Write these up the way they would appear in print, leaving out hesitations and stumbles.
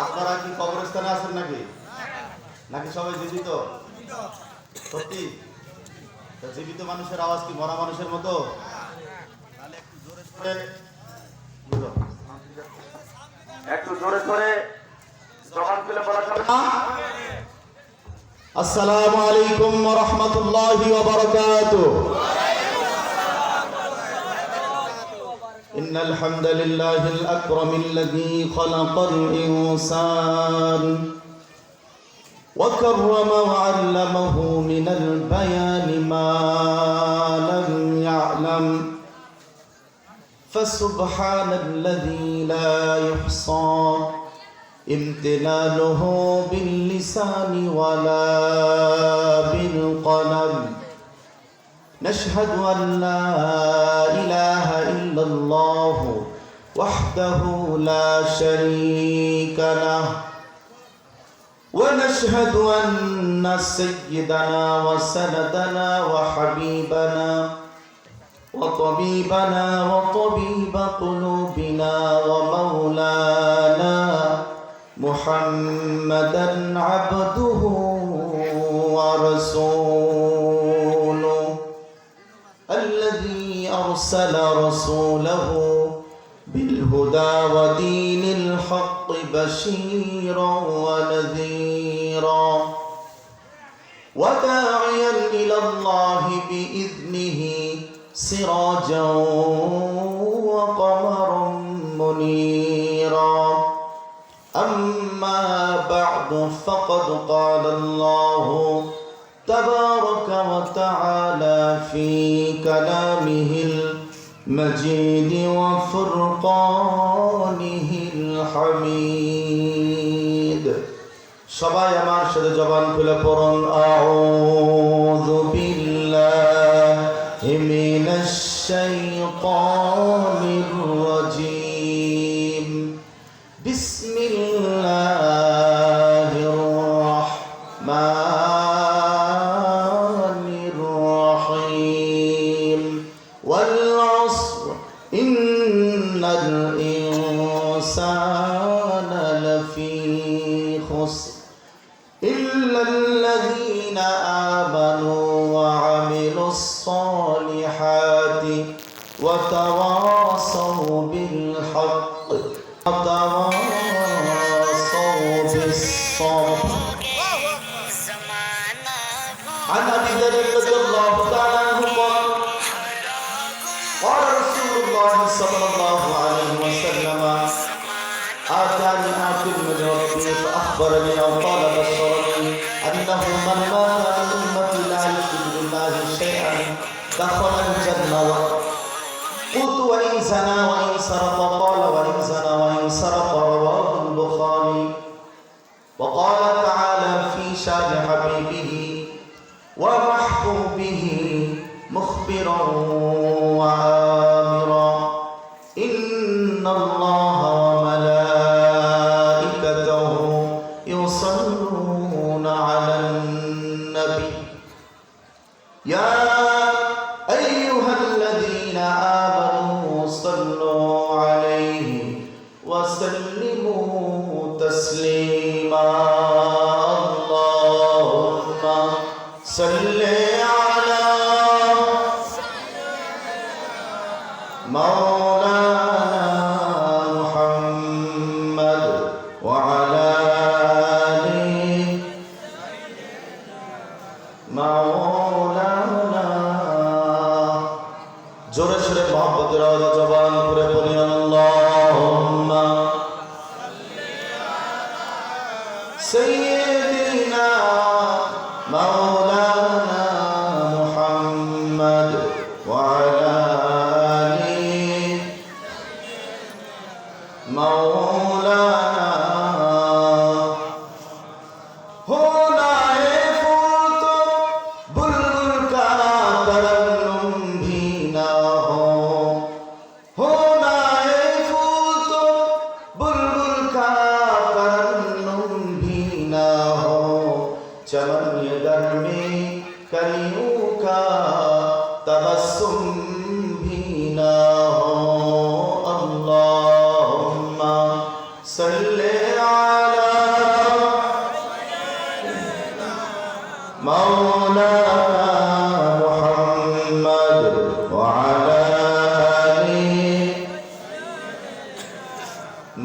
আপনারা কি কবরস্থানে আছেন নাকি নাকি সবাই জীবিত? সত্যি? জীবিত মানুষের আওয়াজ কি মরা মানুষের মতো? একটু জোরে জোরে জবান খুলে বলা যাবে না? আসসালামু আলাইকুম ওয়া রাহমাতুল্লাহি ওয়া বারাকাতুহু। ইন্নাল হামদালিল্লাহিল আকরামিল্লাযী খালাকাল ইনসান وكرم وعلمه من البيان ما لم يعلم فسبحان الذي لا يحصى امتنانه باللسان ولا بالقلم نشهد أن لا إله إلا الله وحده لا شريك له ونشهد أن سيدنا وسندنا وحبيبنا وطبيبنا وطبيب قلوبنا ومولانا محمدا عبده ورسوله الذي أرسل رسوله بالهدى ودين الحق بشيرا ونذيرا وداعيا إلى الله بإذنه سراجا وقمرا منيرا أما بعد فقد قال الله تبارك وتعالى في كلامه المجيد وفرقانه الحميد সবাই আমার সাথে জবান খুলে পড়ুন আউযু বিল্লাহি মিনাশ শাইতানির রাজীম বিসমিল্লাহির রাহমানির রহিম ওয়াল আসর ইন্নাল ইনসানা লাফী খুসর إلا الذين آمنوا وعملوا الصالحات وتواصوا بالحق وتواصوا بالصبر عن أبي ذر رضي الله تعالى عنه قال قال رسول الله صلى الله عليه وسلم آتاني آكل من ربي فأخبرني أو قال بشرني أنه من مات من أمتي لا يشرك بالله شيئا دخل الجنة قلت وإن زنى وإن سرق قال وإن زنى وإن سرق رواه البخاري وقال تعالى في شان حبيبه ومحبوبه مخبرا وعامرا إن الله وملائكته يصلون على النبي يا أيها الذين آمنوا صلوا عليه وسلموا تسليما اللهم صل على مولانا محمد وعلى آله مولانا জোরে সোরে মহব্বতের আওয়াজে জবান করে বলি আল্লাহুম্মা সাইয়্যিদিনা মাওলানা মুহাম্মদ ওয়া আলা আলিহি মাওলানা होना है फूल तो बुलबुल का तरन्नुम भी ना हो होना है फूल तो बुलबुल का तरन्नुम भी ना हो चमन ये दर में कलियों का तबस्सुम भी ना हो अल्लाहुम्मा सल्ले अला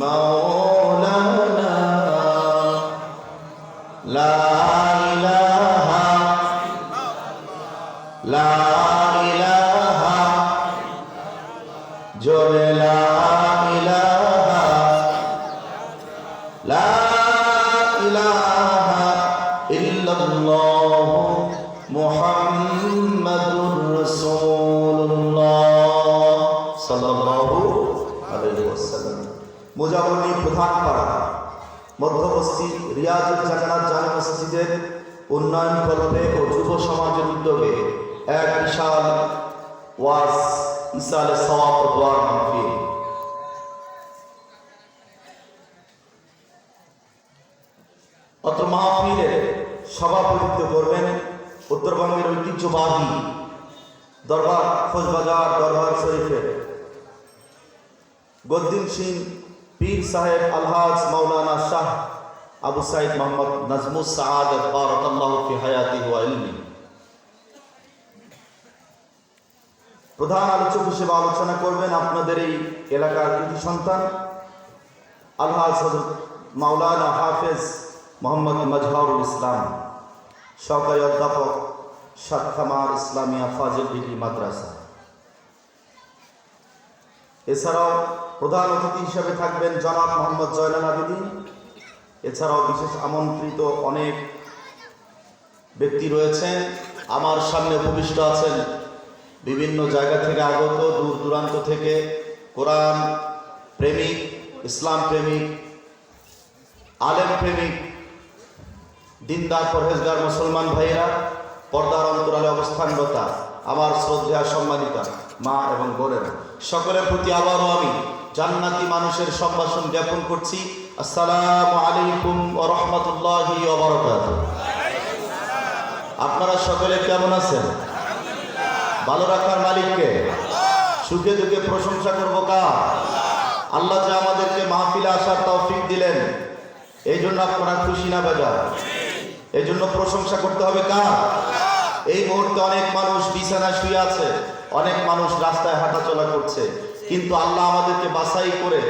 مولانا لا إله لا إله جل لا إله لا إله إلا الله محمد رسول الله صلى الله عليه وسلم মুজাবরী প্রধান পাড়া মধ্যবস্তি রিয়াজুল জান্নাত জামে মসজিদের উন্নয়ন কল্পে ও যুব সমাজের উদ্যোগে এক বিশাল ওয়াজ ইসালে সওয়াব ও দোয়ার মাহফিল। অত্র মাহফিলে সভাপতিত্ব করবেন উত্তরবঙ্গের ঐতিহ্যবাহী দরবার খোঁজবাজার দরবার শরীফের গদ্দিন সিং পীর সাহেব আলহাজ মাওলানা শাহ আবু সাইদ মোহাম্মদ নাজমুস সাআদাত বারাকাল্লাহু ফি হায়াতিহি ওয়া ইলমি। প্রধান আলোচক হিসেবে আলোচনা করবেন আপনাদের এই এলাকার কৃতি সন্তান আলহাজ হযরত মাওলানা হাফেজ মোহাম্মদ মাজহারুল ইসলাম, সহকারী অধ্যাপক সাতখামার ইসলামিয়া ফাজিল ডিগ্রি মাদ্রাসা। এছাড়াও প্রধান অতিথি হিসেবে থাকবেন জনাব মোহাম্মদ জয়নাল আবেদীন। এছাড়াও বিশেষ আমন্ত্রিত অনেক ব্যক্তি রয়েছেন। আমার সামনে উপবিষ্ট আছেন বিভিন্ন জায়গা থেকে আগত, দূর দূরান্ত থেকে কোরআন প্রেমিক, ইসলাম প্রেমিক, আলেম প্রেমিক, দিনদার পরহেজগার মুসলমান ভাইয়েরা, পর্দার অন্তরালে অবস্থানরতা আমার শ্রদ্ধা সম্মানিতা মা এবং বোনেরা, সকলের প্রতি আবারও আমি জান্নাতি মানুষের সম্ভাষণ জ্ঞাপন করছি। আসসালামু আলাইকুম ওয়া রাহমাতুল্লাহি ওয়া বারাকাতুহু। আপনারা সকলে কেমন আছেন? ভালো রাখার মালিককে, সুখে দুঃখে প্রশংসা করব কার? আল্লাহ যে আমাদেরকে মাহফিলে আসার তৌফিক দিলেন, এই জন্য আপনারা খুশি না বেজার? এই জন্য প্রশংসা করতে হবে কার? এই মুহূর্তে অনেক মানুষ বিছানায় শুয়ে আছে, অনেক মানুষ রাস্তায় হাঁটাচলা করছে, কিন্তু আল্লাহ আমাদেরকে বাছাই করে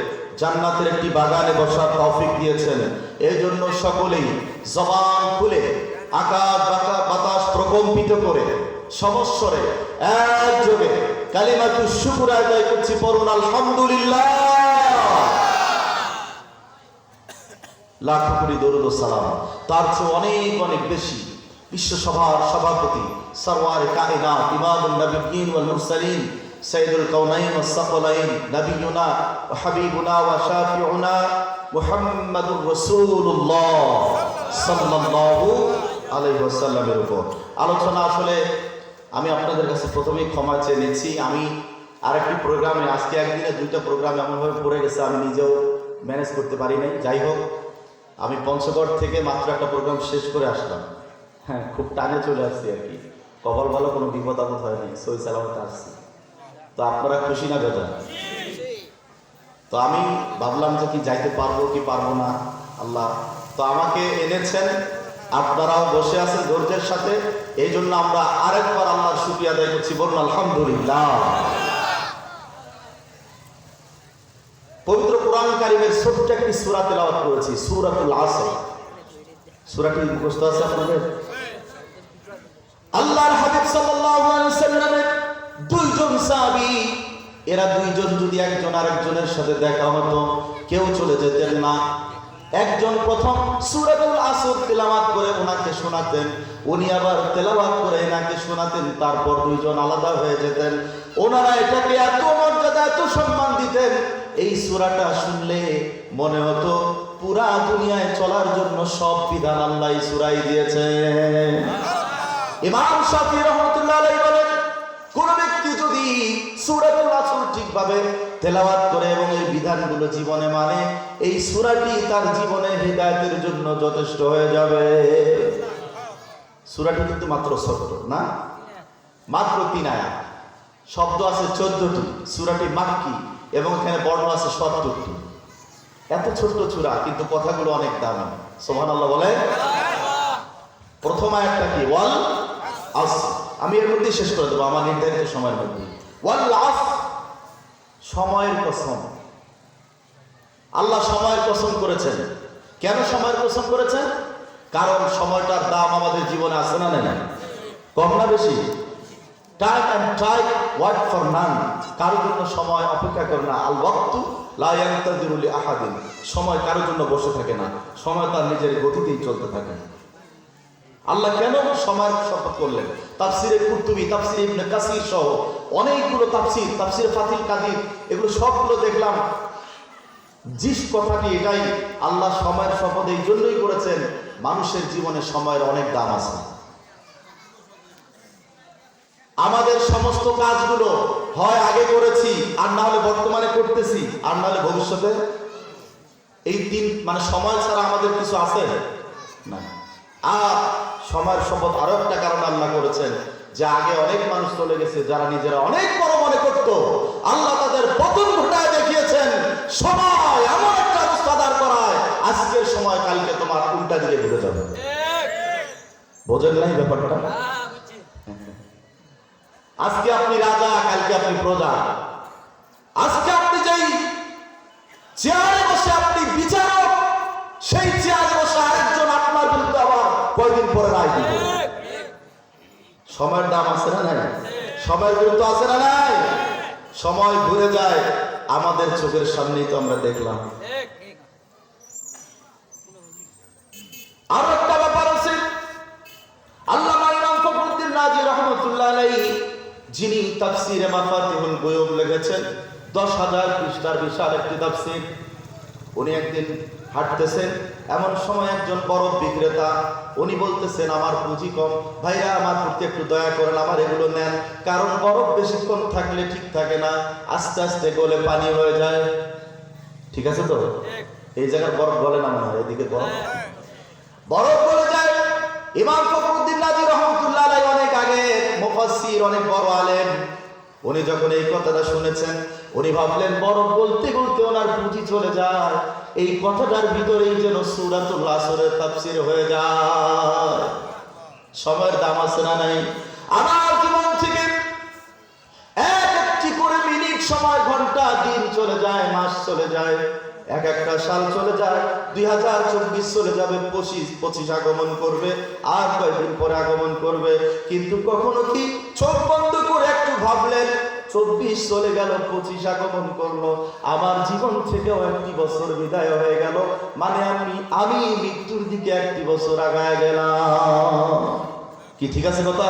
জান্নাতের একটি বাগানে বসার তৌফিক দিয়েছেন। এই জন্য সকলেই জবান খুলে আকাশ বাতাস প্রকম্পিত করে সমস্বরে একযোগে কালিমাতুশ শুকর আদায় করছি, পড়ুন আলহামদুলিল্লাহ। লাখ কোটি দরুদ ও সালাম। তার চেয়ে অনেক অনেক বেশি বিশ্বসভার সভাপতি সরওয়ারে কায়নাত ইমামুন নবিয়্যিন ওয়াল মুরসালিন সাইয়্যিদুল কাওনাইন ওয়াস সাকলাইন নবিয়ুনা ওয়া হাবিবুনা ওয়া শাফিউনা মুহাম্মাদুর রাসূলুল্লাহ সাল্লাল্লাহু আলাইহি ওয়াসাল্লামের উপর আলোচনা। আসলে আমি আপনাদের কাছে প্রথমেই ক্ষমা চেয়ে নিচ্ছি। আমি আরেকটি প্রোগ্রামে, আজকে একদিনে দুইটা প্রোগ্রাম এমনভাবে পড়ে গেছে আমি নিজেও ম্যানেজ করতে পারি নাই। যাই হোক, আমি পঞ্চগড় থেকে মাত্র একটা প্রোগ্রাম শেষ করে আসলাম। হ্যাঁ, খুব টানে চলে আসছি আর কি। কপাল ভালো, কোনো বিপদ আপদ হয়নি, সই সালামতে আসছি। তো আপনারা খুশি না বেজার? তো আমি ভাবলাম যে কি যাইতে পারবো কি পারবো না, আল্লাহ তো আমাকে এনেছেন, আপনারাও বসে আছেন ধৈর্যের সাথে। এই জন্য আমরা আরেকবার আল্লাহর শুকরিয়া আদায় করছি, বলুন আলহামদুলিল্লাহ। পবিত্র কোরআন কারীমের ছোট্ট একটি সূরা তেলাওয়াত করেছি, সূরাতুল আসর। সূরাটি মুখস্থ আছে আপনাদের? আল্লাহর হাবিব সাল্লাল্লাহু আলাইহি ওয়াসাল্লামের দুইজন সাহাবী, এরা দুইজন যদি একজন আরেকজনের সাথে দেখা হতো কেউ চলে যেতেন না। একজন প্রথম সূরাতুল আসর তেলাওয়াত করে ওনাকে শোনাতেন, উনি আবার তেলাওয়াত করে এনাকে শোনাতেন, তারপর দুইজন আলাদা হয়ে যেতেন। ওনারা এটাকে এত মর্যাদা এত সম্মান দিতেন, এই সূরাটা শুনলে মনে হতো পুরা দুনিয়ায় চলার জন্য সব বিধান আল্লাহ এই সূরায় দিয়েছেন। ইমাম শাফিঈ রাহমাতুল্লাহ আলাইহি বলেন, কোন ব্যক্তি যদি সূরাতুল আসর ঠিকভাবে তেলাওয়াত করে এবং এই বিধানগুলো জীবনে মানে, এই সূরাটি তার জীবনে হিদায়াতের জন্য যথেষ্ট হয়ে যাবে। সূরাটি কিন্তু মাত্র ছোট্ট না, মাত্র 3 আয়াত, শব্দ আছে 14টি, সূরাটি মাক্কি এবং এখানে বর্ণ আছে 70টি। এত ছোট্ট সূরা কিন্তু কথাগুলো অনেক দামি। সুবহানাল্লাহ বলে। প্রথম আয়াতটা কি? ওয়াল আসর। আমি এর মধ্যে শেষ করে দেবো আমার নির্ধারিত সময়ের মধ্যে। ওয়াল আসর, সময়ের কসম। আল্লাহ সময়ের কসম করেছেন। কেন সময়ের কসম করেছেন? কারণ সময়টার দাম আমাদের জীবনে আছে না নেই? কম না বেশি? Time and time white for none. কারোর জন্য সময় অপেক্ষা করে না। আল ওয়াক্তু লা ইয়ান্তাযিরু লি আহাদিন। সময় কারোর জন্য বসে থাকে না, সময় তার নিজের গতিতেই চলতে থাকে। আল্লাহ কেন সময়ের শপথ করলেন? তাফসিরে কুরতুবী, তাফসিরে ইবনে কাসির সহ অনেকগুলো তাফসির, তাফসিরে ফাতিল কাদির, এগুলো সবগুলো দেখলাম জিস কথাটি এটাই, আল্লাহ সময়ের শপথ এই জন্যই করেছেন, মানুষের জীবনে সময়ের অনেক দাম আছে। আমাদের সমস্ত কাজগুলো হয় আগে করেছি, আর না হলে বর্তমানে করতেছি, আর না হলে ভবিষ্যতে। এই তিন মানে সময় ছাড়া আমাদের কিছু আছে না। আর সময়ের শপথ আরো একটা কারণ আল্লাহ করেছেন, যে আগে অনেক মানুষ চলে গেছে যারা নিজেরা অনেক বড় মনে করত, আল্লাহ তাদের পতন ঘটায় দেখিয়েছেন। সময় এমন একটা অবস্থা দাঁড় করায়, আজকের সময় কালকে তোমার উল্টা দিকে ঘুরে যাবে। বোঝেন নাই ব্যাপারটা? আজকে আপনি রাজা, কালকে আপনি প্রজা। আজকে আপনি যেই চেয়ারে বসে আপনি বিচারক, সেই চেয়ারে বসে আরেকজন আপনার বিরুদ্ধে আবার কয়দিন পরে রায় দিবে। সময়ের দাম আছে না নাই? সময়ের গুরুত্ব আছে না নাই? সময় ঘুরে যায়, আমাদের চোখের সামনেই তো আমরা দেখলাম। আরো একটা ব্যাপার আছে, আল্লামা ইমাম ফখরুদ্দীন রাজি রাহমাতুল্লাহ আলাইহি, যিনি তাফসীরে মাফাতিহুল গুয়ুব লিখেছেন, 10,000 পৃষ্ঠার বিশাল একটি তাফসীর। উনি একদিন হাঁটতেছেন, এমন সময় একজন বরফ বিক্রেতা, উনি বলতেছেন আমার পুঁজি কম, ভাইরা আমার প্রতি একটু দয়া করেন, আমার এগুলো নেন, কারণ বরফ বেশিক্ষণ থাকলে ঠিক থাকে না, আস্তে আস্তে গলে পানি হয়ে যায়। ঠিক আছে তো? এই জায়গার বরফ গলে না মনে হয়, এদিকে বরফ গলে যায়। ইমাম ফখরুদ্দীন রাজি রাহমাতুল্লাহ আলাইহি অনেক আগে মুফাসসির, অনেক বড় আলেম, উনি যখন এই কথাটা শুনেছেন, উনি ভাবলেন বরফ বলতে বলতে ওনার পুঁজি চলে যায়, এই কথাটার ভিতরেই যেন সূরাতুল আসরের তাফসীর হয়ে যায়। সময়ের দাম আছে না নাই? আমার জীবন থেকে একটি করে মিনিট, সময়, ঘন্টা, দিন চলে যায়, মাস চলে যায়, এক একটা সাল চলে যায়, 2024 চলে যাবে, 25 আগমন করবে, আর কয়েকদিন পরে আগমন করবে। কিন্তু কখনো কি চোখ বন্ধ করে একটু ভাবলেন 24 চলে গেল, 25 আগমন করলো, আমার জীবন থেকেও একটি বছর বিদায় হয়ে গেল, মানে আমি মৃত্যুর দিকে একটি বছর আগায় গেলাম। কি ঠিক আছে কথা?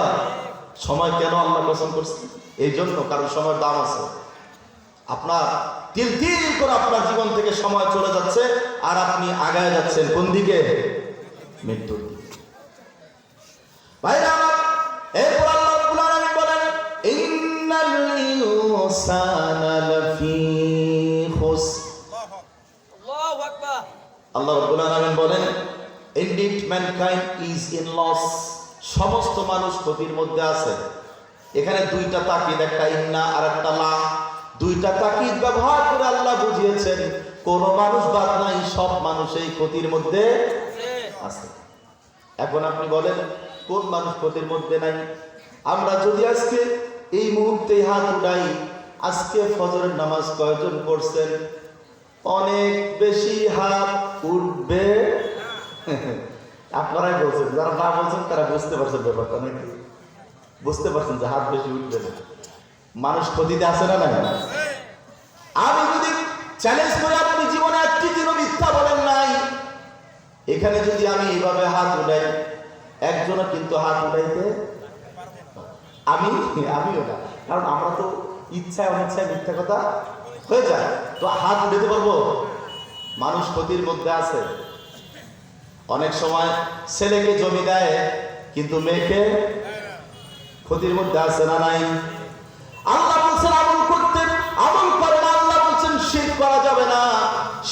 সময় কেন আল্লাহ কসম করছে? এই জন্য, কারণ সময়ের দাম আছে। আপনার তিল তিল করে আপনার জীবন থেকে সময় চলে যাচ্ছে, আর আপনি আগায় যাচ্ছেন কোন দিকে? মৃত্যুর দিকে। ভাইরা আমার, এরপর আল্লাহ রাব্বুল আলামিন বলেন ইন্নাল ইনসানা লাফি খুসর। আল্লাহু আকবার। আল্লাহ রাব্বুল আলামিন বলেন indeed mankind is in loss, সমস্ত মানুষ ক্ষতির মধ্যে আছে। এখানে দুইটা তাকিদ, একটা ইন্না আর একটা লা, দুইটা তাকিদ ব্যবহার করে আল্লাহ বুঝিয়েছেন কোন মানুষ বাদ নাই, সব মানুষ এই ক্ষতির মধ্যে আছে। এখন আপনি বলেন কোন মানুষ ক্ষতির মধ্যে নাই? আমরা যদি আজকে এই মুহূর্তে হাত উঠাই, আজকে ফজরের নামাজ কয়জন পড়ছেন? অনেক বেশি হাত উঠবে। আপনারাই বলছেন, যারা না বলছেন তারা বুঝতে পারছেন ব্যাপারটা নাকি? বুঝতে পারছেন যে হাত বেশি উঠবে না। মানুষ ক্ষতিতে আছে না নাই? আমি যদি চ্যালেঞ্জ করে আপনি জীবনে একটি দিনও মিথ্যা বলেন নাই, এখানে যদি আমি এইভাবে হাত উঠাই, একজনও কিন্তু হাত উঠাইতে আমিও না, কারণ আমরা তো ইচ্ছায় অনিচ্ছায় মিথ্যা কথা হয়ে যায়, তো হাত উঠাতে পারবো? মানুষ ক্ষতির মধ্যে আছে। অনেক সময় ছেলেকে জমি দেয়, কিন্তু মেয়েকে ক্ষতির মধ্যে আছে না নাই? আল্লাহ বলছেন আমল করতে, আমল করে না। আল্লাহ বলছেন শিরক করা যাবে না,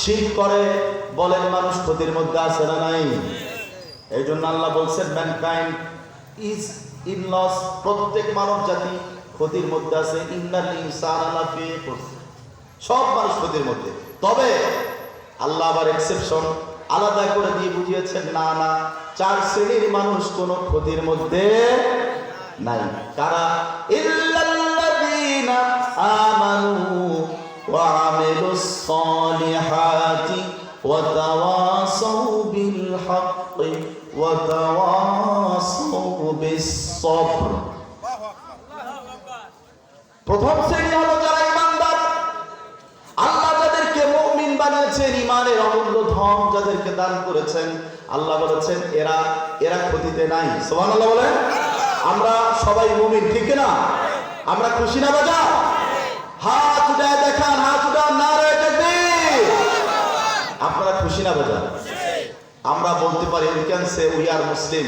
শিরক করে, বলেন মানুষ ক্ষতির মধ্যে আছে না নাই? এই জন্য আল্লাহ বলছেন ম্যানকাইন্ড ইজ ইন লস, প্রত্যেক মানব জাতি ক্ষতির মধ্যে আছে। ইন্নাল ইনসানা লাফি খুসর, সব মানুষ ক্ষতির মধ্যে। তবে আল্লাহ আবার এক্সেপশন আলাদা করে দিয়ে বুঝিয়েছেন, না না, 4 শ্রেণীর মানুষ কোন ক্ষতির মধ্যে নাই। কারা? ইল্লাল্লাযীনা আমানু ওয়া আমিলুস সালিহাতি وتواصوا بالحق وتواصوا بالصبر। প্রথম শ্রেণী হলো যারা ঈমানদার, আল্লাহ যাদেরকে মুমিন বানিয়েছেন, ঈমানের অমূল্য ধন যাদেরকে দান করেছেন, আল্লাহ বলেছেন এরা এরা ক্ষতিতে নাই। সুবহানাল্লাহ বলেন। আমরা সবাই মুমিন, ঠিক না? আমরা খুশি না বাজা? হাত উঠায় দেখান, হাত উঠান, নারে তাকবীর। আপনারা খুশি না বাজা? আমরা বলতে পারি we can say we are Muslim,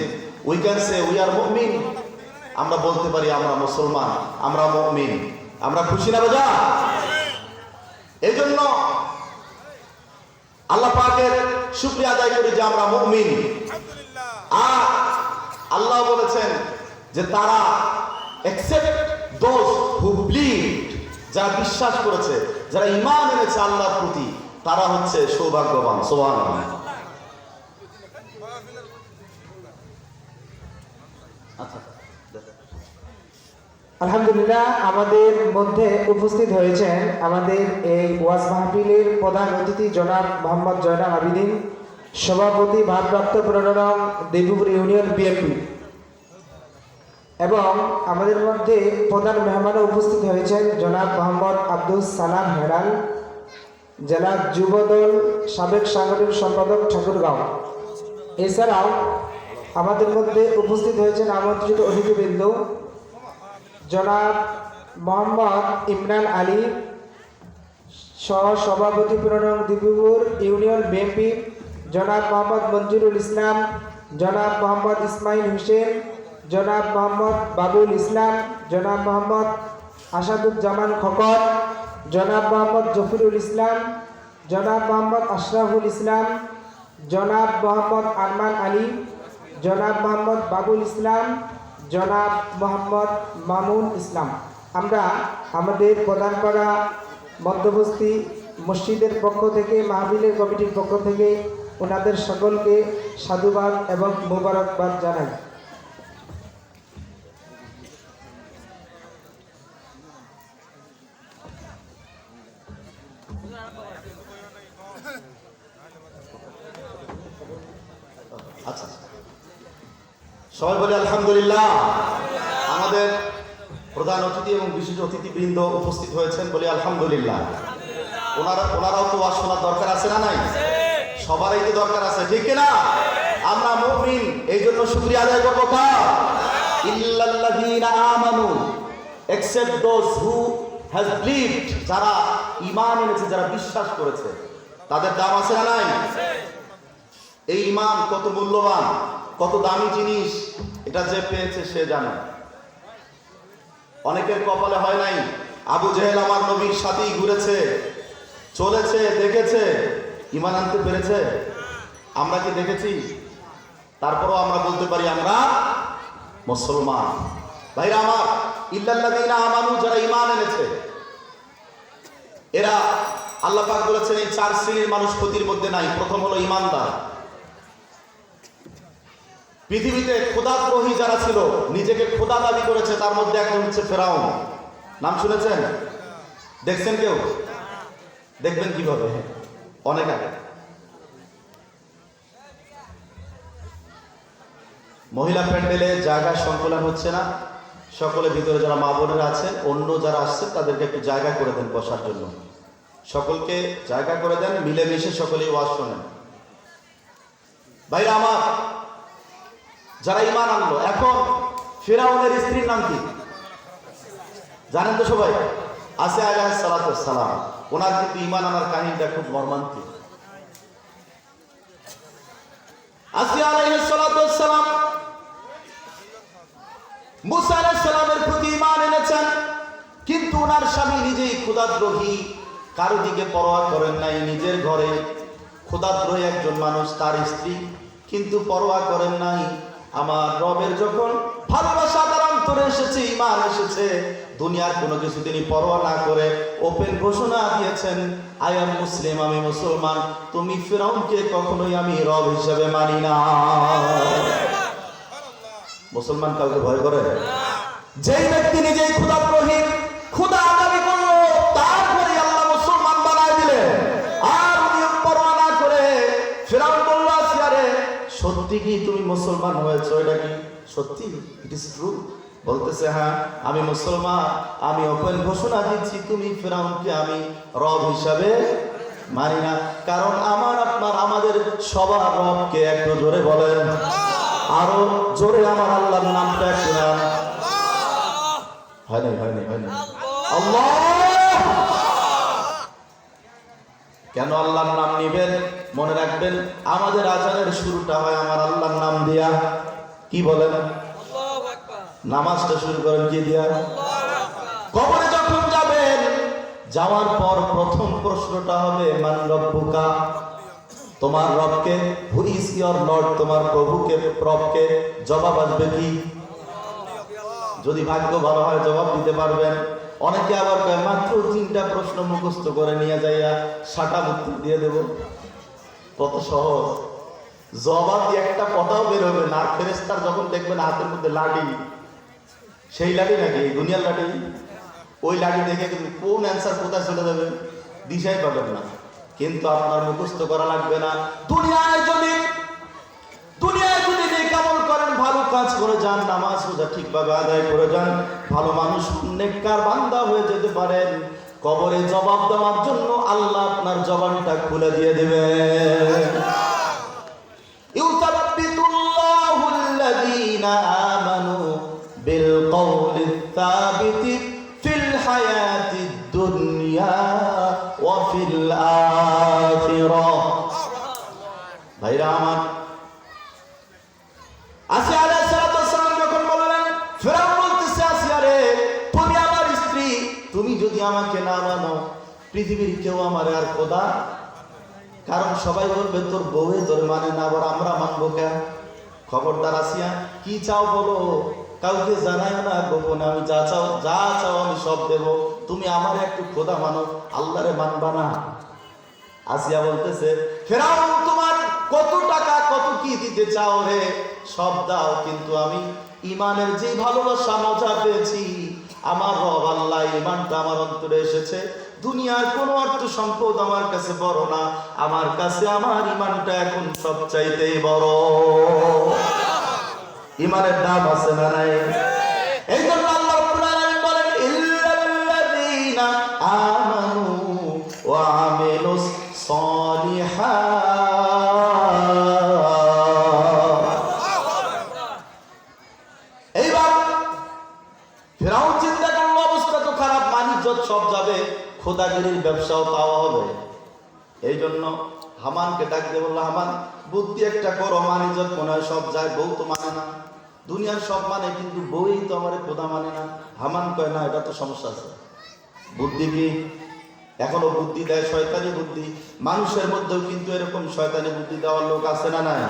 we can say we are মুমিন। আমরা বলতে পারি আমরা মুসলমান, আমরা মুমিন। আমরা খুশি না বাজা? এই জন্য আল্লাহ পাকের শুকরিয়া আদায় করি যে আমরা মুমিন। আর আল্লাহ বলেছেন যে তারা accept those who believed, যারা বিশ্বাস করেছে, যারা ঈমান এনেছে আল্লাহর প্রতি, তারা হচ্ছে সৌভাগ্যবান। সুবহানাল্লাহ। আলহামদুলিল্লাহ, আমাদের মধ্যে উপস্থিত হয়েছেন আমাদের এই ওয়াজ মাহফিলের প্রধান অতিথি জনাব মোহাম্মদ জয়নাল আবিদিন, সভাপতি ভারপ্রাপ্ত প্রণয়ন দেবীপুর ইউনিয়ন বিএনপি। এবং আমাদের মধ্যে প্রধান মেহমানও উপস্থিত হয়েছেন জনাব মোহাম্মদ আব্দুল সালাম হেরাল, জেলা যুবদল সাবেক সাংগঠনিক সম্পাদক ঠাকুরগাঁও। এছাড়াও আমাদের মধ্যে উপস্থিত হয়েছেন আমন্ত্রিত অতিথিবৃন্দ জনাব মোহাম্মদ ইমরান আলী, সহসভাপতি প্রণয়ন দেবীপুর ইউনিয়ন বিএনপি, জনাব মোহাম্মদ মঞ্জুরুল ইসলাম, জনাব মোহাম্মদ ইসমাইল হোসেন, জনাব মোহাম্মদ বাবুল ইসলাম, জনাব মোহাম্মদ আসাদুজ্জামান খকর, জনাব মোহাম্মদ জফিরুল ইসলাম, জনাব মোহাম্মদ আশরাফুল ইসলাম, জনাব মোহাম্মদ আরমান আলী, জনাব মোহাম্মদ বাবুল ইসলাম, জনাব মোহাম্মদ মামুন ইসলাম। আমরা আমাদের প্রধানপাড়া মধ্যবস্তি মসজিদের পক্ষ থেকে, মাহফিলের কমিটির পক্ষ থেকে ওনাদের সকলকে সাধুবাদ এবং মোবারকবাদ জানাই। আচ্ছা, সবাই বলি আলহামদুলিল্লাহ। আমাদের প্রধান অতিথি এবং বিশেষ অতিথিবৃন্দ উপস্থিত হয়েছেন, বলি আলহামদুলিল্লাহ। ওনারাও তো ওয়াজ শোনার দরকার আছে না নাই? সবারই তো দরকার আছে, ঠিক না? আমরা মুমিন, এই জন্য শুকরিয়া আদায় করবো কার? ইল্লাল্লাযীনা আমানু, except those who has believed, যারা ঈমান এনেছে, যারা বিশ্বাস করেছে, তাদের দাম আছে না নাই? এই ঈমান কত মূল্যবান, কত দামি জিনিস, এটা যে পেয়েছে সে জানে। অনেকের কপালে হয় নাই। আবু জেহেল আমার নবীর সাথেই ঘুরেছে, চলেছে, দেখেছে, ঈমান আনতে পেরেছে? আমরা কি দেখেছি? তারপরও আমরা বলতে পারি আমরা মুসলমান। ভাইরা আমার, ইল্লাল্লাযীনা আমানু, যারা ঈমান এনেছে, এরা আল্লাহ পাক বলেছেন এই চার শ্রেণীর মানুষ ক্ষতির মধ্যে নাই। প্রথম হলো ঈমানদার। পৃথিবীতে খোদাদ্রোহী যারা ছিল, নিজেকে খোদা দাবি করেছে, তার মধ্যে একজন হচ্ছে ফেরাউন। নাম শুনেছেন? দেখছেন কেউ? দেখবেন কিভাবে? অনেক আগে। মহিলা প্যান্ডেলে জায়গা সংকুলন হচ্ছে না, সকলে ভিতরে যারা মা বোনেরা আছে, অন্য যারা আসছে তাদেরকে একটু জায়গা করে দেন বসার জন্য। সকলকে জায়গা করে দেন, মিলেমিশে সকলেই ওয়াজ শোনেন। ভাইরা আমার, যারা ঈমান আনলো, এখন ফিরআউনের স্ত্রীর নাম কি জানেন তো সবাই? আসিয়া আলাইহিস সালাতু ওয়াস সালাম। ওনার কিন্তু ঈমান আনার কাহিনীটা খুব মর্মান্তিক। আসিয়া আলাইহিস সালাতু ওয়াস সালাম মুসা আলাইহিস সালামের প্রতি ঈমান এনেছেন, কিন্তু ওনার স্বামী নিজেই খোদাদ্রোহী, কারো দিকে পরোয়া করেন নাই। নিজের ঘরে খোদাদ্রোহী একজন মানুষ, তার স্ত্রী, কিন্তু পরোয়া করেন নাই। আমার রবের যখন ভালোবাসা তার অন্তরে এসেছে, ঈমান এসেছে, দুনিয়ার কোনো কিছু তিনি পরোয়া না করে ওপেন ঘোষণা দিয়েছেন, আই এম মুসলিম, আমি মুসলমান। তুমি ফিরআউনকে কখনোই আমি রব হিসেবে মানি না। মুসলমান কাউকে ভয় করে? যেই ব্যক্তি নিজেই খোদাদ্রোহী, খোদা দাবি করলো, তারপরে আল্লাহ মুসলমান বানায় দিলেন। আর উনি পরোয়া না করে ফেরাউন বলল, আসিয়া রে, সত্যি কি তুমি মুসলমান হয়েছো? এটা কি সত্যি? It is true? বলতেছে, হ্যাঁ আমি মুসলমান। আমি ওপেন ঘোষণা দিচ্ছি, তুমি ফেরাউনকে আমি রব হিসাবে মানি না। কারণ আমাদের সবার রবকে একটু জোরে বলেন, আরো জোরে আমার আল্লাহর নামটা একটু নাম। হয়নি আল্লাহ। কেন আল্লাহর নাম নিবেন? মনে রাখবেন, আমাদের আজানের শুরুটা হয় আমার আল্লাহর নাম দিয়া। কি বলেন? নামাজটা শুরু করেন কি দিয়া? কবরে যখন যাবেন, যাওয়ার পর প্রথম প্রশ্নটা হবে মান রব্বুকা, তোমার রবকে। হু ইজ ইওর লর্ড, তোমার প্রভুকে, রবকে। জবাব আসবে কি? যদি ভাগ্য ভালো হয় জবাব দিতে পারবেন। অনেকে আবার মাত্র 3টা প্রশ্ন মুখস্থ করে নিয়ে যাইয়া 7টা উত্তর দিয়ে দেব। কত সহজ। জবাব দিয়ে একটা কথাও বের হবে না। ফেরেশতার যখন দেখবেন হাতের মধ্যে লাঠি, সেই লাঠি নাকি দুনিয়ার লাঠি, ওই লাঠি দেখে কিন্তু কোন অ্যান্সার কোথায় চলে যাবে দিশাই পাবেন না। কিন্তু আপনার মুখস্থ করা লাগবে না। দুনিয়ায় যদি নেকামল করেন, ভালো কাজ করে যান, নামাজ রোজা ঠিকভাবে আদায় করে যান, ভালো মানুষ নেককার বান্দা হয়ে যেতে পারেন, কবরে জবাব দেওয়ার জন্য আল্লাহ আপনার জবানটা খুলে দিয়ে দেবেন। ইউসাব্বিতুল্লাহুল্লাযীনা আমানু বিল কওলিত সাবিতি ফিল হায়াতিদ দুনিয়া ওয়া ফিল আখিরাহ। ভাইরা আমার, আসিয়া আলাইহিস সালাম যখন বললেন, ফেরাউন বলতেছে, আসিয়া রে, তুমি আমার স্ত্রী, তুমি যদি আমাকে না মানো, পৃথিবীর কেউ আমার আর খোদা। কারণ সবাই বলবে তোর বউয়ে তোর মানে না, আবার আমরা মানবো কেন? খবরদার আসিয়া, কি চাও বলো, কাউকে জানাই না, গোপনে আমি যা চাও আমি সব দেব। তুমি আমার একটু খোদা মানো, আল্লাহরে মানবা না। আসিয়া বলতেছে, ফেরাউন তোমার কত টাকা কত কি দিতে চাও রে, সব দাও, কিন্তু আমি ইমানের যে ভালোবাসা মজা পেয়েছি, আমার রব আল্লাহ, ইমানটা আমার অন্তরে এসেছে। দুনিয়ার কোন অর্থ সম্পদ আমার কাছে বড় না, আমার কাছে আমার ইমানটা এখন সবচাইতেই বড়। ইমানের দাম আছে না নাই? এই জন্য আল্লাহ রাব্বুল আলামিন বলেন, ইল্লাল্লাযীনা আমানু ওয়া আমিলুস সালিহাত। এইবার ফেরাউন চিন্তা করলো, অবস্থা তো খারাপ, মানিজ্জত সব যাবে, খোদাগিরির ব্যবসাও পাওয়া হবে। এই জন্য হামানকে ডাক দিয়ে বললো, হামান বুদ্ধি একটা করো, মানিজ্জত মনে হয় সব যায়, বউ তো মানে না। দুনিয়ার সব মানে, কিন্তু বউই তো আমার খোদা মানে না। হামান কয়, না, এটা তো সমস্যা আছে। বুদ্ধি কি? এখনো বুদ্ধি দেয় শয়তানি বুদ্ধি। মানুষের মধ্যেও কিন্তু এরকম শয়তানি বুদ্ধি দেওয়ার লোক আছে না নাই?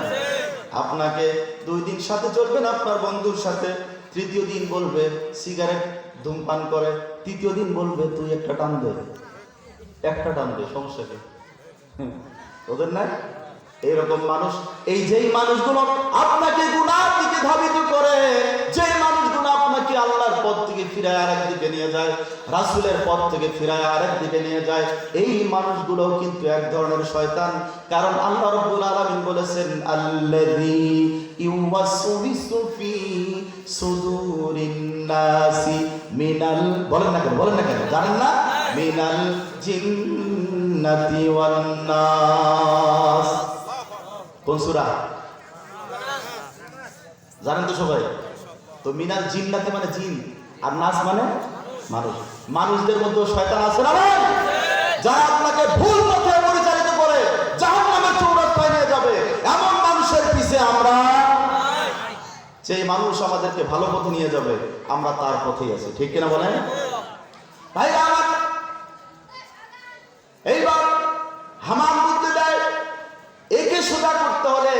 আপনাকে 2 দিন সাথে চলবেন আপনার বন্ধুর সাথে, 3য় দিন বলবে সিগারেট ধূমপান করে, 3য় দিন বলবে তুই একটা টান দে, সমস্যা কি? ওদের নাই এইরকম মানুষ। এই যেই মানুষগুলো আপনাকে গুনার দিকে ধাবিত করে, যে মানুষগুলো আপনাকে আল্লাহর পথ থেকে ফিরায় আরেক দিকে নিয়ে যায়, রাসূলের পথ থেকে ফিরায় আরেক দিকে নিয়ে যায়, এই মানুষগুলো কিন্তু এক ধরনের শয়তান। কারণ আল্লাহ রাব্বুল আলামিন বলেছেন, আল্লাযী ইউওয়াসউসু ফি সুদুরিন নাসি মিনাল, বলেন না কেন জানেন না? মিনাল জিন্নাতি ওয়ান নাস। কোন সূরা জানেন তো সবাই? তো মিনাল জিন্নাতি মানে জিন, আর নাস মানে মানুষ। মানুষদের মধ্যে শয়তান আছে না ভাই? যারা আপনাকে ভুল পথে পরিচালিত করে জাহান্নামের চৌরাস্তায় নিয়ে যাবে, এমন মানুষের পিছে আমরা, যে মানুষ আমাদেরকে ভালো পথে নিয়ে যাবে, আমরা তার পথেই আছি। ঠিক কিনা বলেন ভাই? এইবার হামান বুদ্ধি দেয়, একে সোজা করতে হলে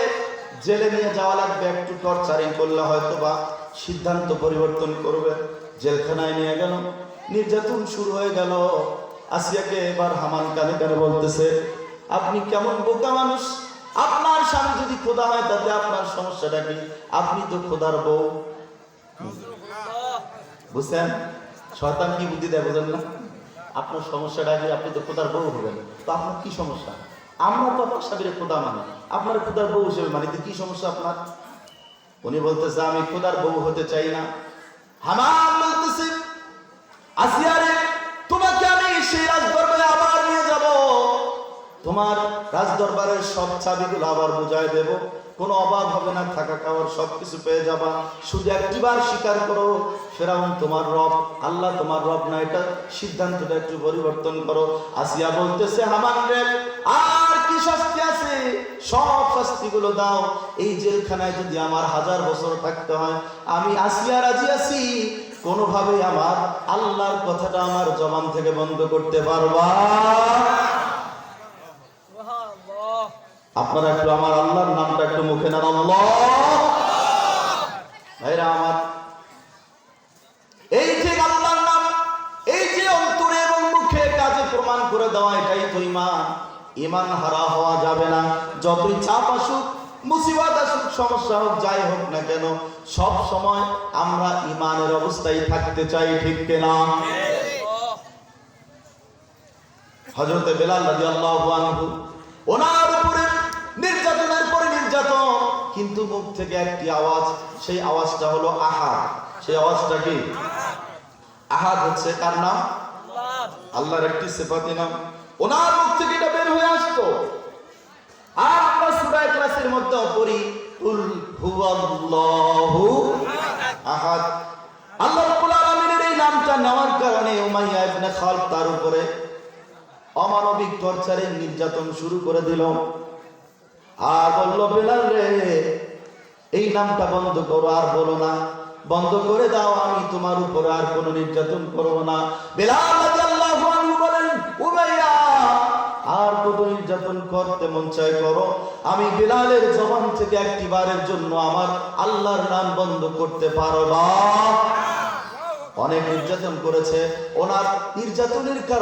জেলে নিয়ে যাওয়া লাগবে, একটু টর্চারিং করলে হয়তো বা সিদ্ধান্ত পরিবর্তন করবে। জেলখানায় নিয়ে গেল, নির্যাতন শুরু হয়ে গেল। আসিয়াকে এবার হামান কানে কানে বলতেছে, আপনি কেমন বোকা মানুষ, আপনার স্বামী যদি খোদা হয় তাতে আপনার সমস্যাটা কি? আপনি তো খোদার বউ। বুঝছেন শয়তান কি বুদ্ধি দেয়, বুঝেন না? আপনার সমস্যাটা কি? আপনি তো খোদার বউ হবেন, তো আপনার কি সমস্যা? আমরা তো আপনার স্বামীর খোদা মানি, আপনার খোদার বউ হিসেবে মানি, কি সমস্যা আপনার? উনি বলতেছে আমি খোদার বউ হতে চাই না। হামান বলতেছে আসিয়া রে, তোমাকে আমি সেই রাজদরবারে আবার নিয়ে যাব, তোমার রাজদরবারের সব চাবিগুলো আবার বুঝাই দেব, কোনো অভাব হবে না, থাকা খাওয়ার সবকিছু পেয়ে যাবা। শুধু একটিবার স্বীকার করো ফেরাউন তোমার রব, আল্লাহ তোমার রব না, এটা সিদ্ধান্তটা একটু পরিবর্তন করো। আসিয়া বলতেছে হামান রে, আর কি শাস্তি আছে, সব শাস্তিগুলো দাও, এই জেলখানায় যদি আমার 1000 বছর থাকতে হয় আমি আসিয়া রাজি আছি, কোনোভাবেই আমার আল্লাহর কথাটা আমার জবান থেকে বন্ধ করতে পারবা। আপনারা একটু আমার আল্লাহর নামটা একটু মুখে নেন, আল্লাহ। ভাইরা আমার, এই যে আল্লাহর নাম, এই যে অন্তরে এবং মুখে কাজে প্রমাণ করে দেওয়া, এটাই তো ঈমান। ঈমান হারা হওয়া যাবে না। যতই চাপ আসুক, মুসিবত আসুক, সমস্যা হোক, যাই হোক না কেন, সব সময় আমরা ঈমানের অবস্থায় থাকতে চাই, ঠিক কিনা? হযরতে বেলাল রাদিয়াল্লাহু আনহু, ওনার উপরে নির্যাতনের পরে নির্যাতন, কিন্তু মুখ থেকে একটি আওয়াজ, সেই আওয়াজটা হলো আহাদ। সেই আওয়াজটা কি? আহাদ হচ্ছে কার নাম? আল্লাহর একটি সিফাতি নাম। ওনার মুখ থেকে এটা বের হয়ে আসতো। আর আমরা সূরা ইখলাসের মধ্যে পড়ি কুল হুয়াল্লাহু আহাদ। আল্লাহ রাব্বুল আলামিনের এই নামটা নেওয়ার কারণে উমাইয়া ইবনে খালদ তার উপরে অমানবিক টর্চারের নির্যাতন শুরু করে দিল। আর বলল বেলাল রে, এই নামটা বন্ধ করো, আর বলো না, বন্ধ করে দাও, আমি তোমার উপরে আর কোনো নির্যাতন করব না। বেলাল রাদিয়াল্লাহু আনহু বলেন, উমাইয়া আর কত নির্যাতন করতে মন চায় করো, আমি বেলালের জবান থেকে একটিবারের জন্য আমার আল্লাহর নাম বন্ধ করতে পারবা। অনেক নির্যাতন করেছে, ওনার নির্যাতনের কারণে